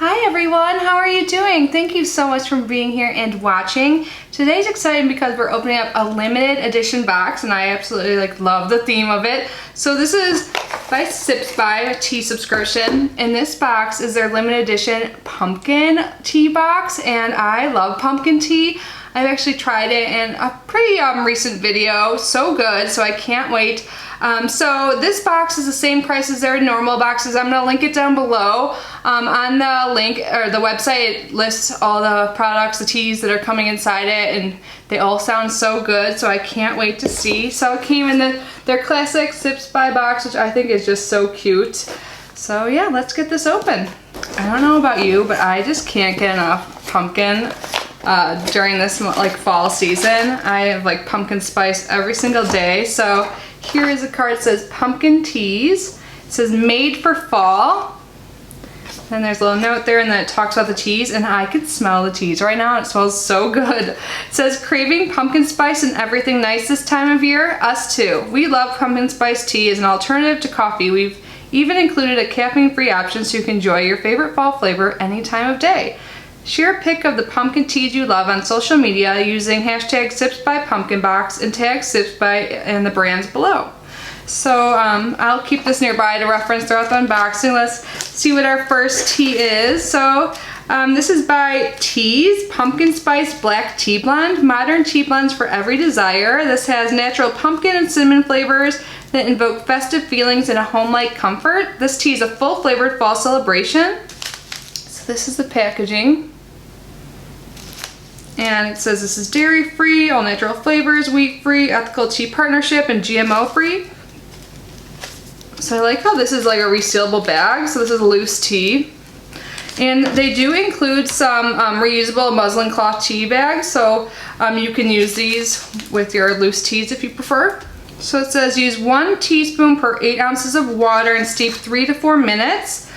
Hi everyone, how are you doing? Thank you so much for being here and watching. Today's exciting because we're opening up a limited edition box and I absolutely love the theme of it. So this is by Sips by, a tea subscription. In this box is their limited edition pumpkin tea box and I love pumpkin tea. I've actually tried it in a pretty recent video. So good, so I can't wait. So this box is the same price as their normal boxes. I'm gonna link it down below. On the link, or the website, it lists all the products, the teas that are coming inside it, and they all sound so good, so I can't wait to see. So it came in their classic Sips by box, which I think is just so cute. So yeah, let's get this open. I don't know about you, but I just can't get enough pumpkin during this fall season. I have pumpkin spice every single day. So here is a card that says pumpkin teas. It says made for fall. And there's a little note there and then it talks about the teas, and I could smell the teas right now. It smells so good. It says craving pumpkin spice and everything nice this time of year? Us too. We love pumpkin spice tea as an alternative to coffee. We've even included a caffeine-free option so you can enjoy your favorite fall flavor any time of day. Share a pic of the pumpkin teas you love on social media using hashtag #SipsByPumpkinBox and tag Sips by and the brands below. So I'll keep this nearby to reference throughout the unboxing. Let's see what our first tea is. So this is by Teas Pumpkin Spice Black Tea Blend. Modern tea blends for every desire. This has natural pumpkin and cinnamon flavors that invoke festive feelings and a home-like comfort. This tea is a full-flavored fall celebration. So this is the packaging. And it says this is dairy-free, all natural flavors, wheat-free, ethical tea partnership, and GMO-free. So I like how this is like a resealable bag. So this is loose tea. And they do include some reusable muslin cloth tea bags. So you can use these with your loose teas if you prefer. So it says use 1 teaspoon per 8 ounces of water and steep 3 to 4 minutes.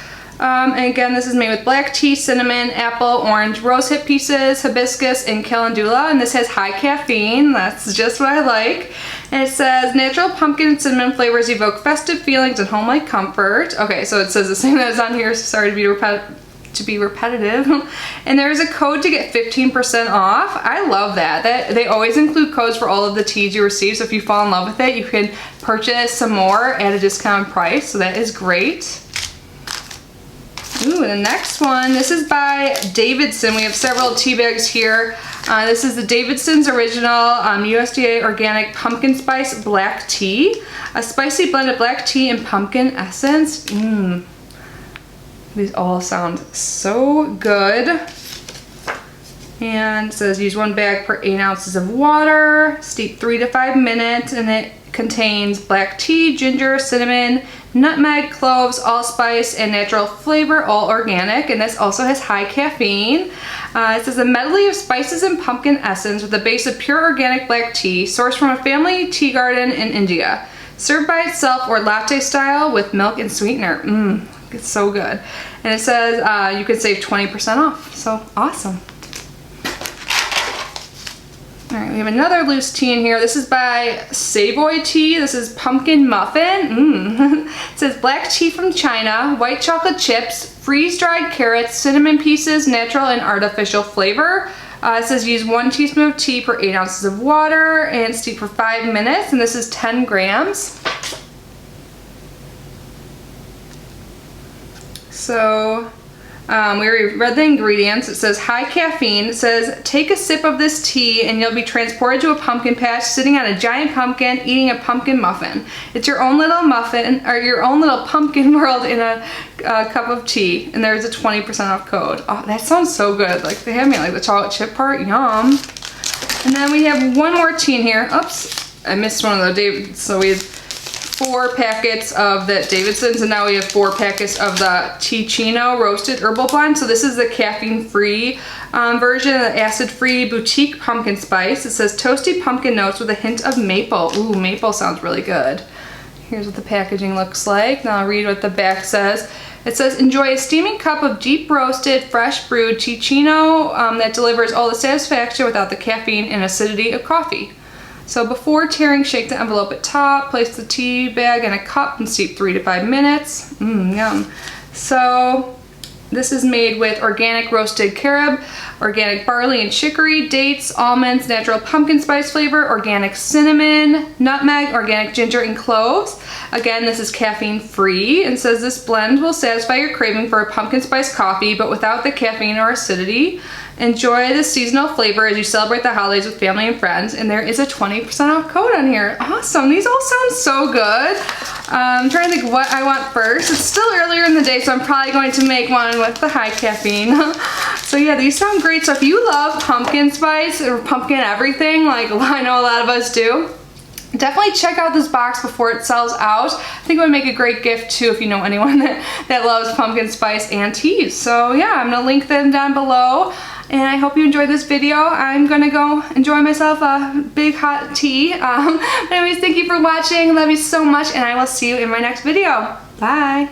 And again, this is made with black tea, cinnamon, apple, orange, rosehip pieces, hibiscus, and calendula. And this has high caffeine. That's just what I like. And it says natural pumpkin and cinnamon flavors evoke festive feelings and home-like comfort. Okay, so it says the same as on here. So sorry to be repetitive. And there's a code to get 15% off. I love that. They always include codes for all of the teas you receive. So if you fall in love with it, you can purchase some more at a discounted price. So that is great. Ooh, the next one, this is by Davidson. We have several tea bags here. This is the Davidson's original USDA organic pumpkin spice black tea. A spicy blend of black tea and pumpkin essence. These all sound so good. And it says use 1 bag per 8 ounces of water, steep 3 to 5 minutes, and it contains black tea, ginger, cinnamon, nutmeg, cloves, allspice, and natural flavor, all organic. And this also has high caffeine. It says a medley of spices and pumpkin essence with a base of pure organic black tea sourced from a family tea garden in India. Served by itself or latte style with milk and sweetener. It's so good. And it says you can save 20% off. So awesome. All right, we have another loose tea in here. This is by Savoy Tea. This is pumpkin muffin. It says black tea from China, white chocolate chips, freeze-dried carrots, cinnamon pieces, natural and artificial flavor. It says use 1 teaspoon of tea per 8 ounces of water and steep for 5 minutes. And this is 10 grams. So we already read the ingredients. It says high caffeine. It says take a sip of this tea and you'll be transported to a pumpkin patch, sitting on a giant pumpkin, eating a pumpkin muffin. It's your own little muffin, or your own little pumpkin world in a cup of tea. And there's a 20% off code. Oh, that sounds so good. They have me the chocolate chip part. Yum. And then we have one more tea in here. Oops, I missed one of the so we had 4 packets of the Davidson's, and now we have 4 packets of the Ticino roasted herbal blend. So this is the caffeine-free version, the acid-free boutique pumpkin spice. It says toasty pumpkin notes with a hint of maple. Ooh, maple sounds really good. Here's what the packaging looks like. Now I'll read what the back says. It says enjoy a steaming cup of deep roasted, fresh brewed Ticino that delivers all the satisfaction without the caffeine and acidity of coffee. So before tearing, shake the envelope at top, place the tea bag in a cup and steep 3 to 5 minutes. Yum. So This is made with organic roasted carob, organic barley and chicory, dates, almonds, natural pumpkin spice flavor, organic cinnamon, nutmeg, organic ginger, and cloves. Again, this is caffeine free and says this blend will satisfy your craving for a pumpkin spice coffee, but without the caffeine or acidity. Enjoy the seasonal flavor as you celebrate the holidays with family and friends, and there is a 20% off code on here. Awesome, these all sound so good. I'm trying to think what I want first. It's still earlier in the day, so I'm probably going to make one with the high caffeine. So yeah, these sound great. So if you love pumpkin spice or pumpkin everything, like I know a lot of us do, definitely check out this box before it sells out. I think it would make a great gift too if you know anyone that loves pumpkin spice and teas. So yeah, I'm gonna link them down below. And I hope you enjoyed this video. I'm gonna go enjoy myself a big hot tea. Anyways, thank you for watching. Love you so much, and I will see you in my next video. Bye.